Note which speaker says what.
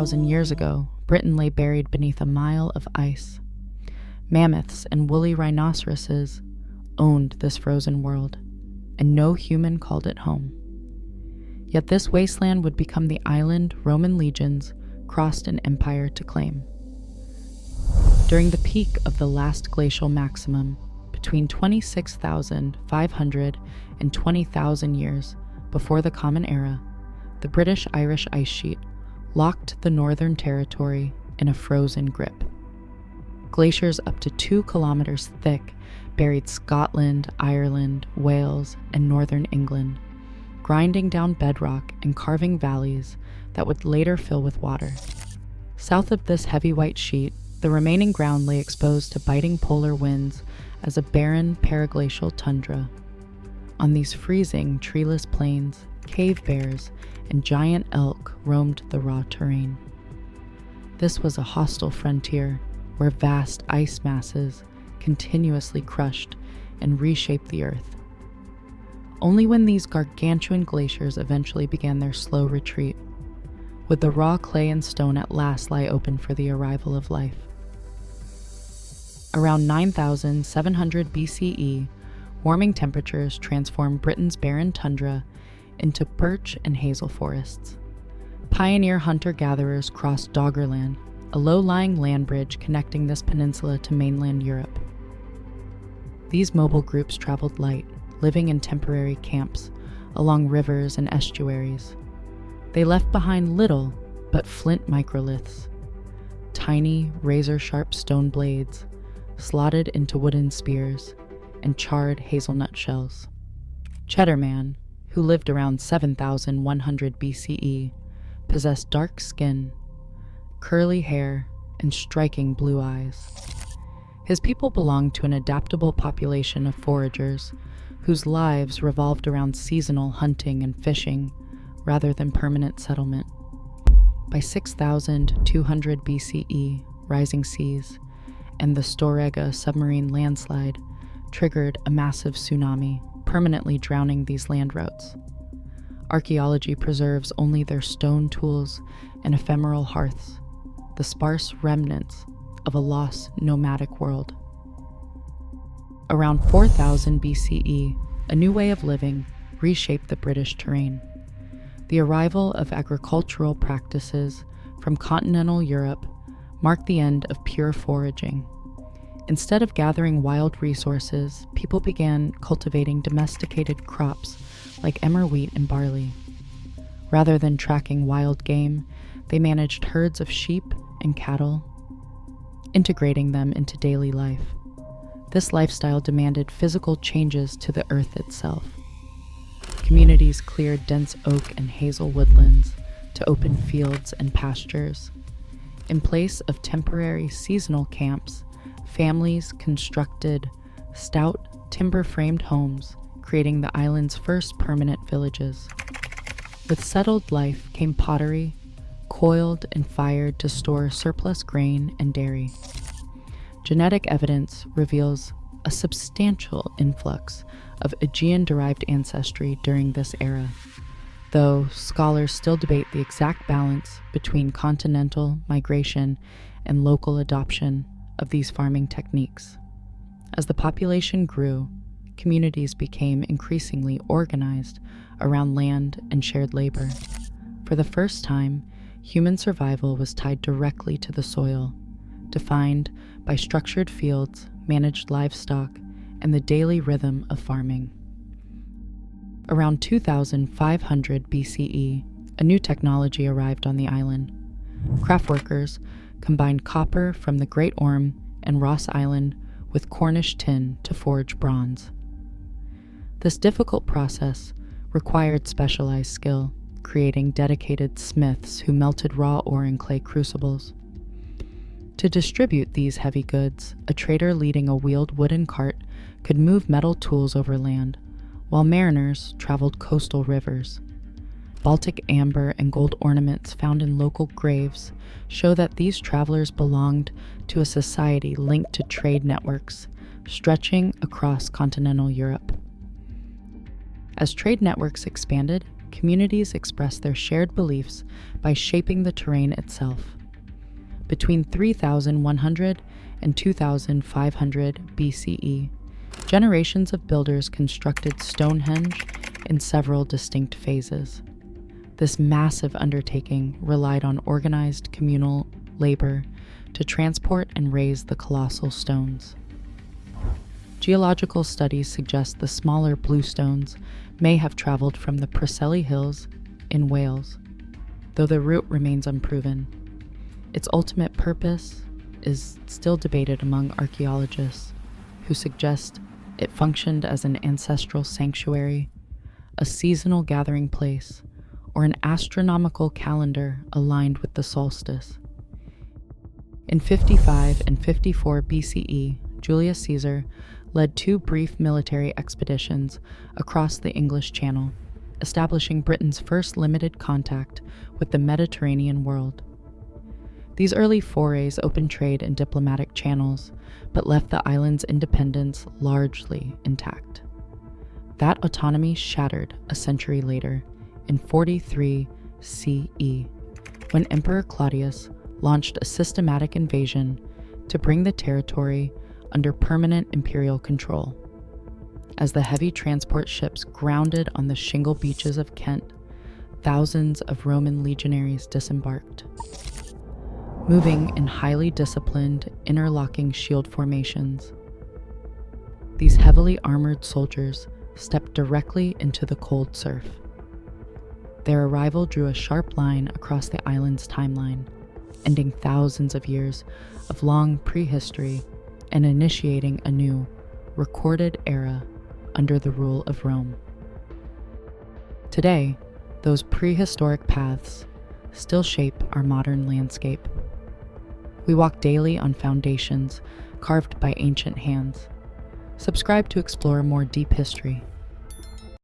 Speaker 1: 30,000 years ago, Britain lay buried beneath a mile of ice. Mammoths and woolly rhinoceroses owned this frozen world, and no human called it home. Yet this wasteland would become the island Roman legions crossed an empire to claim. During the peak of the last glacial maximum, between 26,500 and 20,000 years before the Common Era, the British-Irish ice sheet locked the Northern Territory in a frozen grip. Glaciers up to 2 kilometers thick buried Scotland, Ireland, Wales, and northern England, grinding down bedrock and carving valleys that would later fill with water. South of this heavy white sheet, the remaining ground lay exposed to biting polar winds as a barren paraglacial tundra. On these freezing, treeless plains, cave bears and giant elk roamed the raw terrain. This was a hostile frontier where vast ice masses continuously crushed and reshaped the earth. Only when these gargantuan glaciers eventually began their slow retreat would the raw clay and stone at last lie open for the arrival of life. Around 9,700 BCE, warming temperatures transformed Britain's barren tundra into birch and hazel forests. Pioneer hunter-gatherers crossed Doggerland, a low-lying land bridge connecting this peninsula to mainland Europe. These mobile groups traveled light, living in temporary camps along rivers and estuaries. They left behind little but flint microliths, tiny razor-sharp stone blades slotted into wooden spears, and charred hazelnut shells. Cheddar Man, who lived around 7,100 BCE, possessed dark skin, curly hair, and striking blue eyes. His people belonged to an adaptable population of foragers whose lives revolved around seasonal hunting and fishing rather than permanent settlement. By 6,200 BCE, rising seas and the Storegga submarine landslide triggered a massive tsunami, permanently drowning these land routes. Archaeology preserves only their stone tools and ephemeral hearths, the sparse remnants of a lost nomadic world. Around 4000 BCE, a new way of living reshaped the British terrain. The arrival of agricultural practices from continental Europe marked the end of pure foraging. Instead of gathering wild resources, people began cultivating domesticated crops like emmer wheat and barley. Rather than tracking wild game, they managed herds of sheep and cattle, integrating them into daily life. This lifestyle demanded physical changes to the earth itself. Communities cleared dense oak and hazel woodlands to open fields and pastures. In place of temporary seasonal camps, families constructed stout, timber-framed homes, creating the island's first permanent villages. With settled life came pottery, coiled and fired to store surplus grain and dairy. Genetic evidence reveals a substantial influx of Aegean-derived ancestry during this era, though scholars still debate the exact balance between continental migration and local adoption of these farming techniques. As the population grew, communities became increasingly organized around land and shared labor. For the first time, human survival was tied directly to the soil, defined by structured fields, managed livestock, and the daily rhythm of farming. Around 2500 BCE, a new technology arrived on the island. Craftworkers combined copper from the Great Orme and Ross Island with Cornish tin to forge bronze. This difficult process required specialized skill, creating dedicated smiths who melted raw ore in clay crucibles. To distribute these heavy goods, a trader leading a wheeled wooden cart could move metal tools over land, while mariners traveled coastal rivers. Baltic amber and gold ornaments found in local graves show that these travelers belonged to a society linked to trade networks stretching across continental Europe. As trade networks expanded, communities express their shared beliefs by shaping the terrain itself. Between 3100 and 2500 BCE, generations of builders constructed Stonehenge in several distinct phases. This massive undertaking relied on organized communal labor to transport and raise the colossal stones. Geological studies suggest the smaller bluestones may have traveled from the Preseli Hills in Wales, though the route remains unproven. Its ultimate purpose is still debated among archaeologists, who suggest it functioned as an ancestral sanctuary, a seasonal gathering place, or an astronomical calendar aligned with the solstice. In 55 and 54 BCE, Julius Caesar led 2 brief military expeditions across the English Channel, establishing Britain's first limited contact with the Mediterranean world. These early forays opened trade and diplomatic channels, but left the island's independence largely intact. That autonomy shattered a century later, in 43 CE, when Emperor Claudius launched a systematic invasion to bring the territory under permanent imperial control. As the heavy transport ships grounded on the shingle beaches of Kent, thousands of Roman legionaries disembarked. Moving in highly disciplined, interlocking shield formations, these heavily armored soldiers stepped directly into the cold surf. Their arrival drew a sharp line across the island's timeline, ending thousands of years of long prehistory and initiating a new, recorded era under the rule of Rome. Today, those prehistoric paths still shape our modern landscape. We walk daily on foundations carved by ancient hands. Subscribe to explore more deep history